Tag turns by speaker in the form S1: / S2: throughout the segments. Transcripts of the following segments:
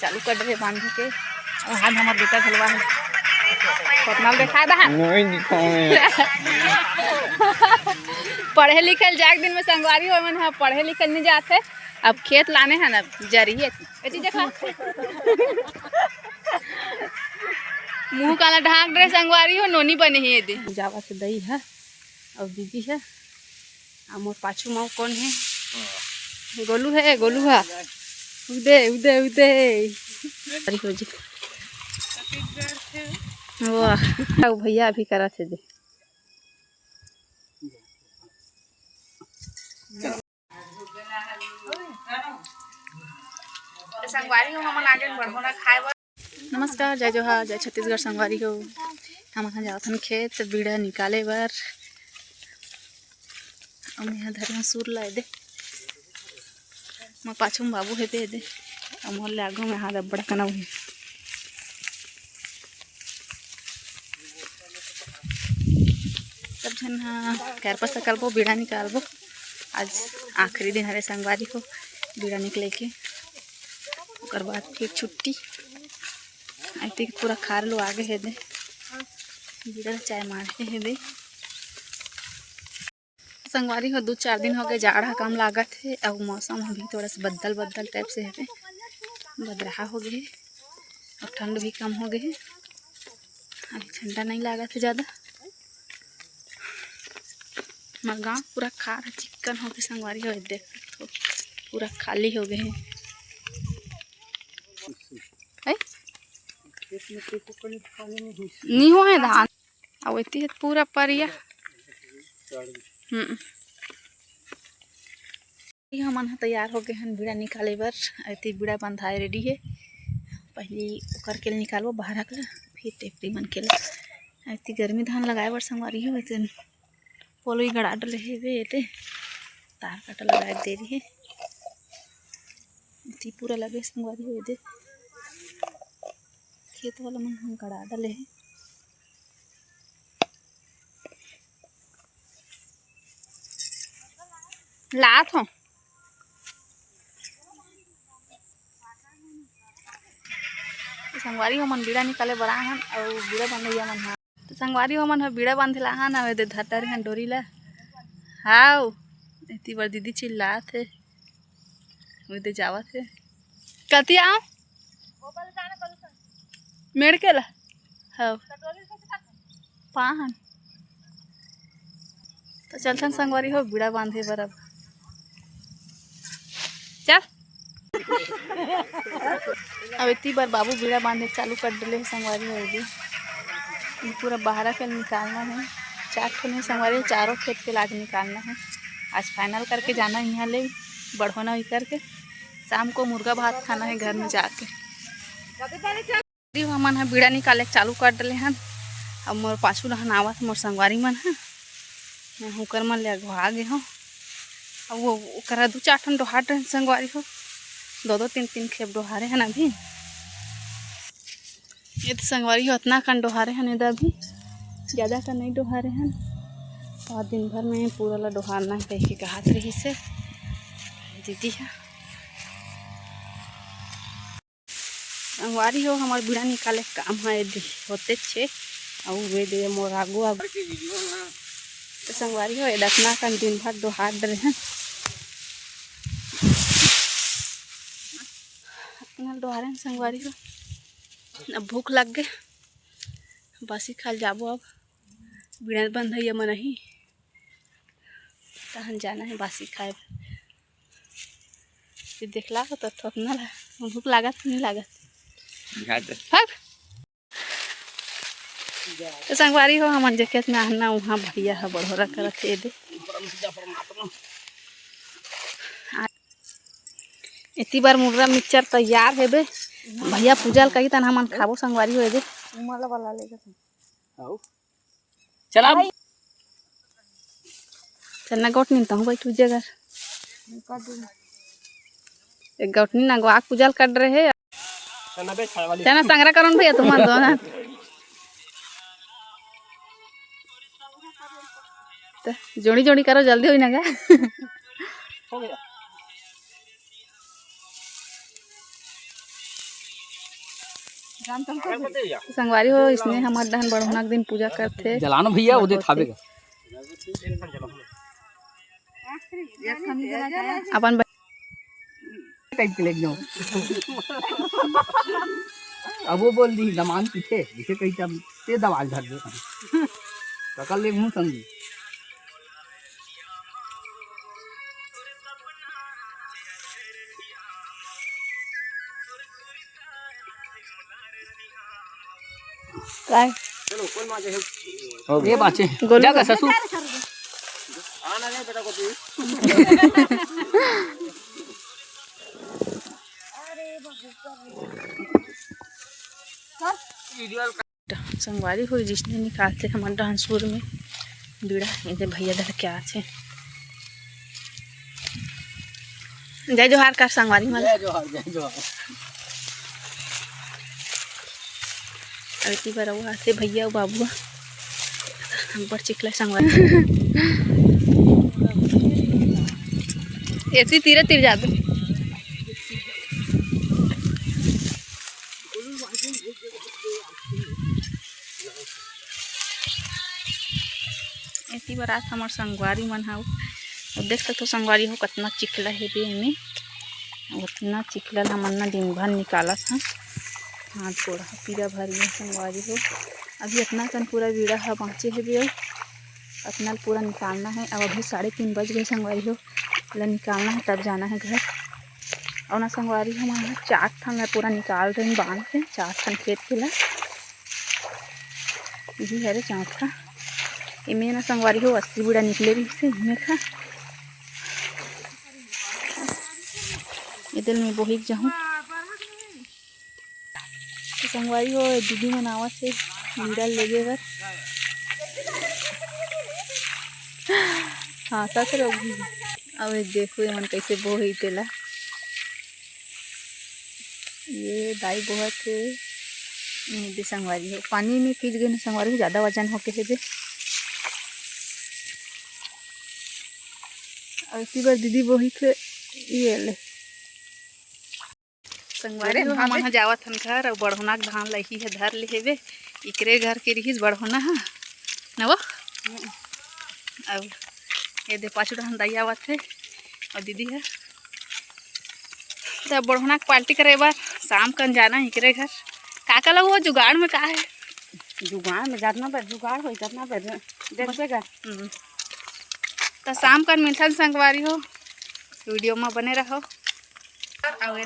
S1: चालू कर रहे बांध के। और हाथ हमारे बेटा खलवा है कितना देखा था पढ़े लिखल जाए दिन में संगवारी हो मन पढ़े लिखल नहीं जाते। अब खेत लाने हैं ना जरिए देखा मुंह काला ढाक रहे संगवारी हो नोनी बने ही दे जावा से दही है और दीदी है मोर पाछू माँ कौन है गोलू है उदे उदे उदे वाह भैया अभी करा थे दे संगवारी हो हम आगे बढ़ोना खाए। नमस्कार जय जोहार जय छत्तीसगढ़ संगवारी हो हम जात हन खेत बीड़ा निकाले बर यहाँ धर सूर ला दे मैं पाछू में बाबू है दे मोर ले आगो में हाथ अब्बड़ कना हुई सब जन कैर पर सकलबो बीड़ा निकालबो। आज आखिरी दिन हरे संगवारी को बीड़ा निकले के ओकर बाद फिर छुट्टी ऐसे पूरा खार लो आगे है दे बीड़ा चाय मारते है दे संगवारी हो 2-4 दिन हो गए जाड़ा कम लागत है और मौसम अभी थोड़ा सा बदल टाइप से है बदराहा हो गए और ठंड भी कम हो गए अभी ठंडा नहीं लागत है ज़्यादा। हमारा गाँव पूरा खार चिकन हो गए संगवारी हो देख तो पूरा खाली हो गए हैं नहीं हो है धान आवती है पूरा परिया हमन तैयार हो गए हैं बीड़ा निकाले बर ऐती बीड़ा बंधाए रेडी है पहले ओकर के निकालो बाहर कर फिर टेपरी मन के ऐती गर्मी धान लगाए बर संगवारी हो ऐसे पोलोई गड़ा डले है वे एते तार काटा लगाए दे रही है ऐती पूरा लगे संगवारी हो दे खेत वाला मन हम गड़ा डले है लात हो संगवारी हो मन बीड़ा निकाले बड़ा हन और बीड़ा बंधैया मन हा तो संगवारी हो मन बीड़ा बांधला हन और दे धटर हन डोरी ला हाउ इतनी बार दीदी चिल्लात है दे जावत है कति आओ मेड़ के ला हाउ पाहन तो चलथन संगवारी हो बीड़ा बांधे बरब चल अब इतनी बार बाबू बीड़ा बांधे चालू कर डले है संगवारी होगी पूरा बाहर के निकालना है 4 खेत में संगवारी चारों खेत के लाग निकालना है। आज फाइनल करके जाना है यहाँ ले बढ़ोना हुई करके शाम को मुर्गा भात खाना है घर में जाके। हमन है बीड़ा निकाले चालू कर डले हैं अब मोर पाछू रहन आवत मोर संगवारी मन है मैं हुकर मन ले अगवा गे हूँ अब वो करा 2-4 ठन डोहार रहे संगवारी हो 2-3 खेप डोहारे हैं अभी ये तो संगवारी हो उतना कन डोहारे हैं इधर अभी ज़्यादा का नहीं डोहारे हैं और दिन भर में पूरा ला डोहारना कह के कहा रही से दीदी है संगवारी हो हमारे बीड़ा निकाले काम है होते छे और वे दे मोर आगू अब तो संगवारी हो दतना कन दिन भर डोहार डरे हैं डोहारे संगवारी हो अब भूख लग गए बासी खाल जाबो अब बीड़ा बंधैया मन ही तहन जाना है बासी खाए फिर देखला तो थोड़ा भूख लागत नहीं लागत तो संगवारी हो हम जे खेत में आना वहाँ भैया है बढ़ोरा करत दे इतनी बार मुर्गा मिक्सचर तैयार है बे भैया पूजा कही तन हम खाबो संगवारी हो दे उमला वाला लेगा चला चलना गोट नहीं हूँ भाई तुझ जगह एक गौटनी ना आग पूजल कर रहे हैं चना संग्रह करो भैया तुम दो ना जोड़ी जोड़ी करो जल्दी हुई ना क्या हो गया संगवारी हो इसने हमारे दहन बढ़ोना के दिन पूजा करते
S2: जलानो भैया उदे थावेगा
S1: अपन
S2: टाइप के लेके अब वो बोल दी दमान पीछे इसे कही तब ते दवाल धर दे पकड़ ले मुंह समझी
S1: काय
S2: चलो कौन माजे है ये बाचे जागा ससुर आना नहीं बेटा को तू
S1: संगवारी हुई जिसने निकालते हमारे डांसुर में बीड़ा इधर भैया धर के आते जय जोहार का संगवारी माला
S2: जय जोहार
S1: अरे बार वो आते भैया बाबू हम पर चिकला संगवारी ऐसी तीरे तीर जाते ऐसी बार आज हमारे संगवारी मन हा देख सकते संगवारी हो कितना चिकला है बे में उतना चिकला हमन दिन भर निकाला था हाथ गोड़ा पीरा भरी में संगवारी हो अभी इतना कन पूरा बीड़ा है बाँचे है भी अपना पूरा निकालना है। अब अभी 3:30 बज गए संगवारी हो ला निकालना है तब जाना है घर। और ना संगवारी हमारा 4 ठन मैं पूरा निकाल रही बांध के 4 ठन खेत के ला यही है रे 4 ठा इमें ना संगवारी हो 80 बीड़ा निकले भी से इमें खा इधर में बोही जाऊँ संगवारी हो दीदी मनावा से बीड़ा लेगे बर हाँ सच रही अब देखो मन कैसे बोही तेला ये दाई बहुत दे संगवारी हो पानी में खींच गए ना संगवारी हो ज़्यादा वजन होके है दे और इसी बार दीदी बोही थे ये ले संगवारी हो हम जावत हन घर और बढ़ोना के धान लही है धर ले हेबे इकरे घर के रहीस बढ़ोना है न वो अब ये दे 5 धान दाई आवत है और दीदी है तो बढ़ोना के पार्टी करे बार शाम कन जाना इकरे घर का लग वो जुगाड़ में का है
S3: जुगाड़ में जातना पर जुगाड़ हो जातना पर देखबेगा
S1: तो शाम कन मिलथन संगवारी हो वीडियो में बने रहो और ये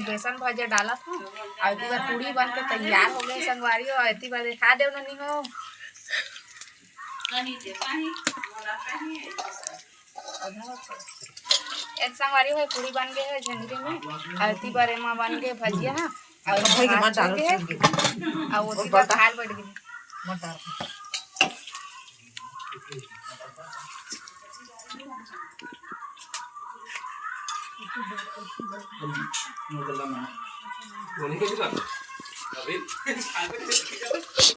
S1: बेसन भजे डाला था और इतनी बार पूड़ी बन के तैयार हो गई संगवारी हो इतनी बार दिखा दे नहीं हो एक संगवारी हो पूड़ी बन गए है झंझरी में और इतनी बार एमा बन गए भजिया और वो दाल बढ़ गई